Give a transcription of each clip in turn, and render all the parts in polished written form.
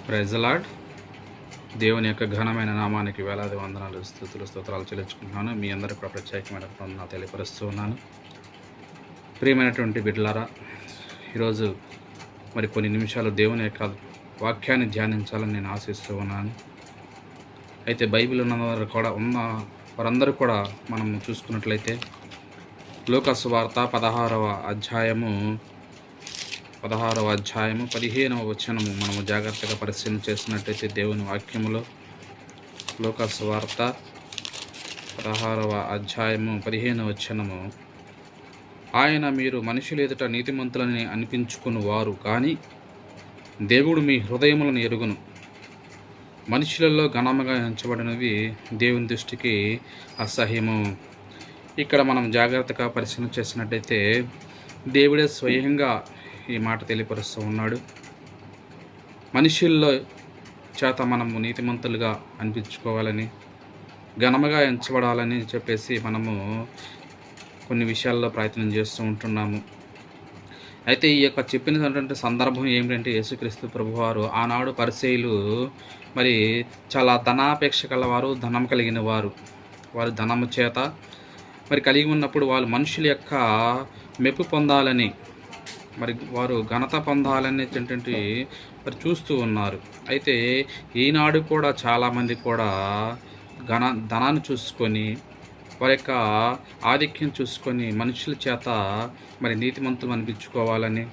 Praise the lord. దేవుని యొక్క ఘనమైన నామానికి వేలాది వందనాలు, స్తుతులు, స్తోత్రాలు చెల్లించుకుంటున్నాను. మీ అందరికీ కూడా ప్రత్యేకమైన వందనాలు తెలియపరుస్తూ ఉన్నాను. ప్రియమైనటువంటి బిడ్డలారా, ఈరోజు మరి కొన్ని నిమిషాలు దేవుని యొక్క వాక్యాన్ని ధ్యానించాలని నేను ఆశిస్తూ ఉన్నాను. అయితే బైబిల్ ఉన్న వారందరూ కూడా మనం చూసుకున్నట్లయితే లూకా సువార్త 16వ అధ్యాయము 15వ వచనము మనము జాగ్రత్తగా పరిశీలన చేసినట్లయితే దేవుని వాక్యములో లూకా సువార్త 16వ అధ్యాయము 15వ వచనము, ఆయన మీరు మనుషులు ఎదుట నీతిమంతులని అనిపించుకుని వారు కానీ దేవుడు మీ హృదయములను ఎరుగును. మనుషులలో ఘనముగా ఎంచబడినవి దేవుని దృష్టికి అసహ్యము. ఇక్కడ మనం జాగ్రత్తగా పరిశీలన చేసినట్టయితే దేవుడే స్వయంగా ఈ మాట తెలియపరుస్తూ ఉన్నాడు. మనుషుల్లో చేత మనము నీతిమంతులుగా అనిపించుకోవాలని, ఘనముగా ఎంచబడాలని చెప్పేసి మనము కొన్ని విషయాల్లో ప్రయత్నం చేస్తూ ఉంటున్నాము. అయితే ఈ యొక్క చెప్పినటువంటి సందర్భం ఏమిటంటే, యేసుక్రీస్తు ప్రభువారు ఆనాడు పరిసయ్యులు మరి చాలా ధనాపేక్ష కలవారు, ధనం కలిగిన వారు. వారు ధనము చేత మరి కలిగి ఉన్నప్పుడు వాళ్ళు మనుషుల యొక్క మెప్పు పొందాలని, మరి వారు ఘనత పొందాలనేటువంటి మరి చూస్తూ ఉన్నారు. అయితే ఈనాడు కూడా చాలామంది కూడా ధనాన్ని చూసుకొని, వారి యొక్క ఆధిక్యం చూసుకొని మనుషుల చేత మరి నీతిమంతులు అనిపించుకోవాలని,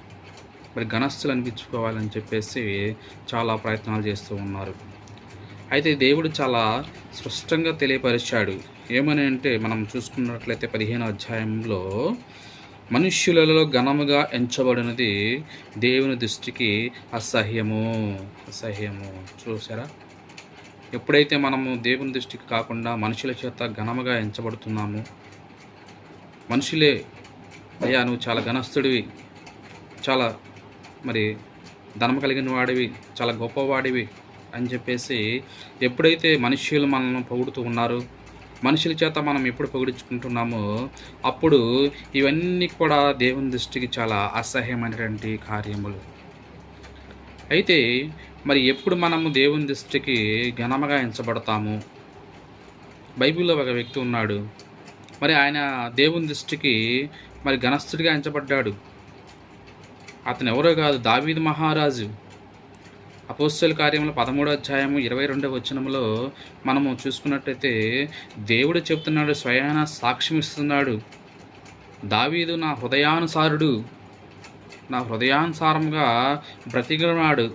మరి ఘనస్థులు అనిపించుకోవాలని చెప్పేసి చాలా ప్రయత్నాలు చేస్తూ ఉన్నారు. అయితే దేవుడు చాలా స్పష్టంగా తెలియపరిచాడు. ఏమని అంటే, మనం చూసుకున్నట్లయితే 15వ అధ్యాయంలో మనుష్యులలో ఘనముగా ఎంచబడినది దేవుని దృష్టికి అసహ్యము. చూసారా? ఎప్పుడైతే మనము దేవుని దృష్టికి కాకుండా మనుషుల చేత ఘనముగా ఎంచబడుతున్నాము, మనుషులే అయ్యా నువ్వు చాలా ఘనస్థుడివి, చాలా మరి ధనము కలిగిన వాడివి, చాలా గొప్పవాడివి అని చెప్పేసి ఎప్పుడైతే మనుష్యులు మనల్ని పొగుడుతూ ఉన్నారు, మనుషుల చేత మనం ఎప్పుడు పొగిడించుకుంటున్నామో అప్పుడు ఇవన్నీ కూడా దేవుని దృష్టికి చాలా అసహ్యమైనటువంటి కార్యములు. అయితే మరి ఎప్పుడు మనము దేవుని దృష్టికి ఘనముగా ఎంచబడతాము? బైబిల్లో ఒక వ్యక్తి ఉన్నాడు. మరి ఆయన దేవుని దృష్టికి మరి ఘనస్థుడిగా ఎంచబడ్డాడు. అతను ఎవరో కాదు, దావీదు మహారాజు. అపోస్తలుల కార్యములు 13వ అధ్యాయము 22వ వచనములో మనము చూసుకున్నట్టయితే దేవుడు చెప్తున్నాడు, స్వయాన సాక్ష్యం ఇస్తున్నాడు. దావీదు నా హృదయానుసారుడుగా బ్రతికినాడు